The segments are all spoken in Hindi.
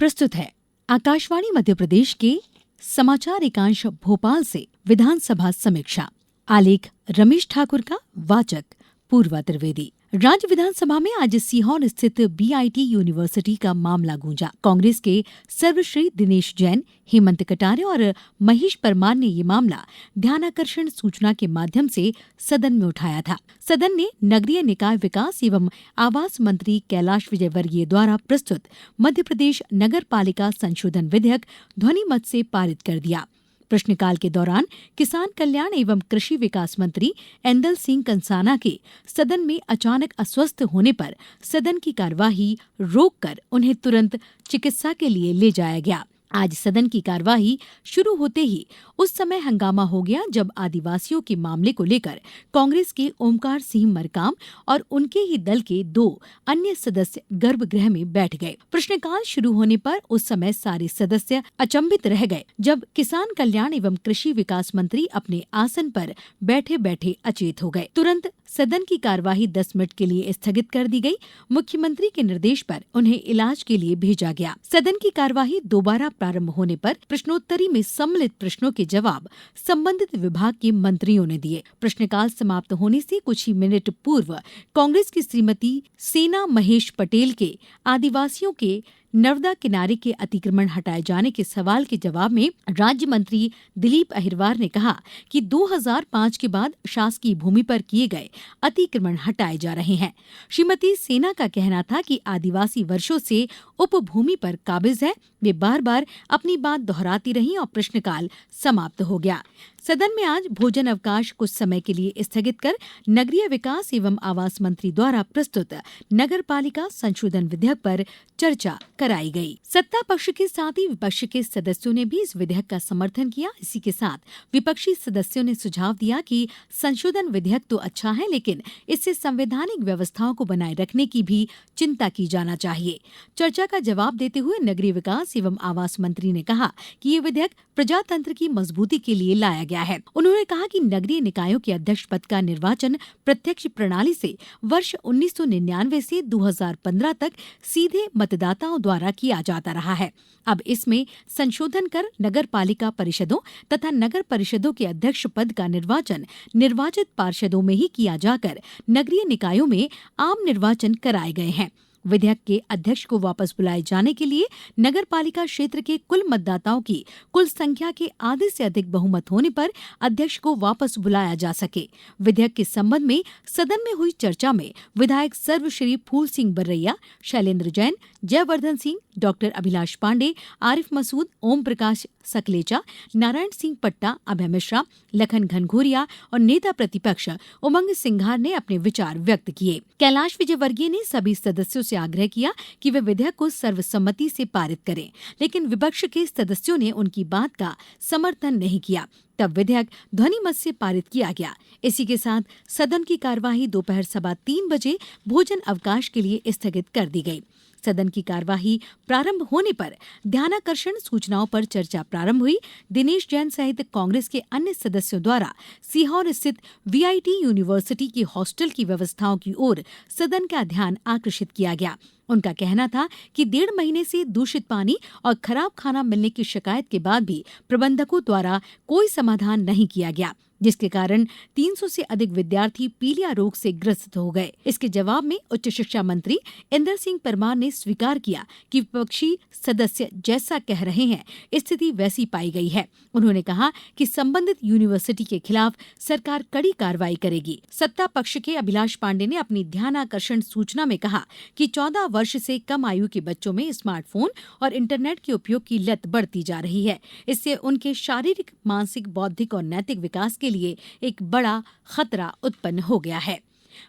प्रस्तुत है आकाशवाणी मध्य प्रदेश के समाचार एकांश भोपाल से विधानसभा समीक्षा। आलेख रमेश ठाकुर का, वाचक पूर्वा त्रिवेदी। राज्य विधानसभा में आज सीहोर स्थित बीआईटी यूनिवर्सिटी का मामला गूंजा। कांग्रेस के सर्वश्री दिनेश जैन, हेमंत कटारे और महेश परमार ने ये मामला ध्यानाकर्षण सूचना के माध्यम से सदन में उठाया था। सदन ने नगरीय निकाय विकास एवं आवास मंत्री कैलाश विजयवर्गीय द्वारा प्रस्तुत मध्यप्रदेश नगर पालिका संशोधन विधेयक ध्वनि मत से पारित कर दिया। प्रश्नकाल के दौरान किसान कल्याण एवं कृषि विकास मंत्री ऐंदल सिंह कंसाना के सदन में अचानक अस्वस्थ होने पर सदन की कार्यवाही रोककर उन्हें तुरंत चिकित्सा के लिए ले जाया गया। आज सदन की कार्यवाही शुरू होते ही उस समय हंगामा हो गया जब आदिवासियों के मामले को लेकर कांग्रेस के ओमकार सिंह मरकाम और उनके ही दल के 2 अन्य सदस्य गर्भगृह में बैठ गए। प्रश्नकाल शुरू होने पर उस समय सारे सदस्य अचंभित रह गए जब किसान कल्याण एवं कृषि विकास मंत्री अपने आसन पर बैठे बैठे अचेत हो गए। तुरंत सदन की कार्यवाही 10 मिनट के लिए स्थगित कर दी गई। मुख्यमंत्री के निर्देश पर उन्हें इलाज के लिए भेजा गया। सदन की कार्यवाही दोबारा प्रारंभ होने पर प्रश्नोत्तरी में सम्मिलित प्रश्नों के जवाब संबंधित विभाग के मंत्रियों ने दिए। प्रश्नकाल समाप्त होने से कुछ ही मिनट पूर्व कांग्रेस की श्रीमती सेना महेश पटेल के आदिवासियों के नर्मदा किनारे के अतिक्रमण हटाए जाने के सवाल के जवाब में राज्य मंत्री दिलीप अहिरवार ने कहा कि 2005 के बाद शासकीय भूमि पर किए गए अतिक्रमण हटाए जा रहे हैं। श्रीमती सेना का कहना था कि आदिवासी वर्षों से उपभूमि पर काबिज है। वे बार बार अपनी बात दोहराती रहीं और प्रश्नकाल समाप्त हो गया। सदन में आज भोजन अवकाश कुछ समय के लिए स्थगित कर नगरीय विकास एवं आवास मंत्री द्वारा प्रस्तुत नगर पालिका संशोधन विधेयक पर चर्चा कराई गई। सत्ता पक्ष के साथ ही विपक्ष के सदस्यों ने भी इस विधेयक का समर्थन किया। इसी के साथ विपक्षी सदस्यों ने सुझाव दिया कि संशोधन विधेयक तो अच्छा है, लेकिन इससे संवैधानिक व्यवस्थाओं को बनाए रखने की भी चिंता की जाना चाहिए। चर्चा का जवाब देते हुए नगरीय विकास एवं आवास मंत्री ने कहा कि ये विधेयक प्रजातंत्र की मजबूती के लिए लाया गया है। उन्होंने कहा कि नगरीय निकायों के अध्यक्ष पद का निर्वाचन प्रत्यक्ष प्रणाली से वर्ष 1999 से 2015 तक सीधे मतदाताओं द्वारा किया जाता रहा है। अब इसमें संशोधन कर नगर पालिका परिषदों तथा नगर परिषदों के अध्यक्ष पद का निर्वाचन निर्वाचित पार्षदों में ही किया जाकर नगरीय निकायों में आम निर्वाचन कराए गए हैं। विधेयक के अध्यक्ष को वापस बुलाए जाने के लिए नगर पालिका क्षेत्र के कुल मतदाताओं की कुल संख्या के आधे से अधिक बहुमत होने पर अध्यक्ष को वापस बुलाया जा सके। विधेयक के संबंध में सदन में हुई चर्चा में विधायक सर्वश्री फूल सिंह बर्रैया, शैलेंद्र जैन, जयवर्धन सिंह, डॉक्टर अभिलाष पांडे, आरिफ मसूद, ओम प्रकाश सकलेचा, नारायण सिंह पट्टा, अभय मिश्रा, लखन घनघोरिया और नेता प्रतिपक्ष उमंग सिंघार ने अपने विचार व्यक्त किए। कैलाश विजयवर्गीय ने सभी सदस्यों से आग्रह किया कि वे विधेयक को सर्वसम्मति से पारित करें, लेकिन विपक्ष के सदस्यों ने उनकी बात का समर्थन नहीं किया। तब विधेयक ध्वनि मत से पारित किया गया। इसी के साथ सदन की कार्यवाही दोपहर 3:15 बजे भोजन अवकाश के लिए स्थगित कर दी गई। सदन की कार्यवाही प्रारंभ होने पर ध्यानाकर्षण सूचनाओं पर चर्चा प्रारंभ हुई। दिनेश जैन सहित कांग्रेस के अन्य सदस्यों द्वारा सीहोर स्थित वीआईटी यूनिवर्सिटी की हॉस्टल की व्यवस्थाओं की ओर सदन का ध्यान आकर्षित किया गया। उनका कहना था कि 1.5 महीने से दूषित पानी और खराब खाना मिलने की शिकायत के बाद भी प्रबंधकों द्वारा कोई समाधान नहीं किया गया, जिसके कारण 300 से अधिक विद्यार्थी पीलिया रोग से ग्रसित हो गए। इसके जवाब में उच्च शिक्षा मंत्री इंदर सिंह परमार ने स्वीकार किया कि विपक्षी सदस्य जैसा कह रहे हैं स्थिति वैसी पाई गई है। उन्होंने कहा कि संबंधित यूनिवर्सिटी के खिलाफ सरकार कड़ी कार्रवाई करेगी। सत्ता पक्ष के अभिलाष पांडे ने अपनी ध्यानाकर्षण सूचना में कहा कि 14 वर्ष से कम आयु के बच्चों में स्मार्टफोन और इंटरनेट के उपयोग की लत बढ़ती जा रही है। इससे उनके शारीरिक, मानसिक, बौद्धिक और नैतिक विकास के लिए एक बड़ा खतरा उत्पन्न हो गया है।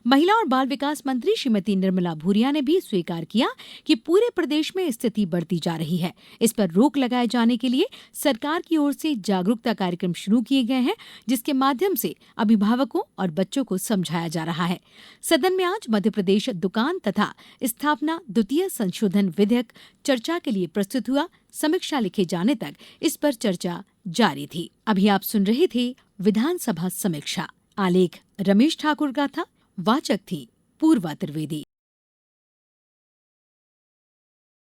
महिला और बाल विकास मंत्री श्रीमती निर्मला भूरिया ने भी स्वीकार किया कि पूरे प्रदेश में स्थिति बढ़ती जा रही है। इस पर रोक लगाए जाने के लिए सरकार की ओर से जागरूकता कार्यक्रम शुरू किए गए हैं, जिसके माध्यम से अभिभावकों और बच्चों को समझाया जा रहा है। सदन में आज मध्यप्रदेश दुकान तथा स्थापना द्वितीय संशोधन विधेयक चर्चा के लिए प्रस्तुत हुआ। समीक्षा लिखे जाने तक इस पर चर्चा जारी थी। अभी आप सुन रहे थे विधानसभा समीक्षा। आलेख रमेश ठाकुर का था, वाचक थी पूर्वा त्रिवेदी।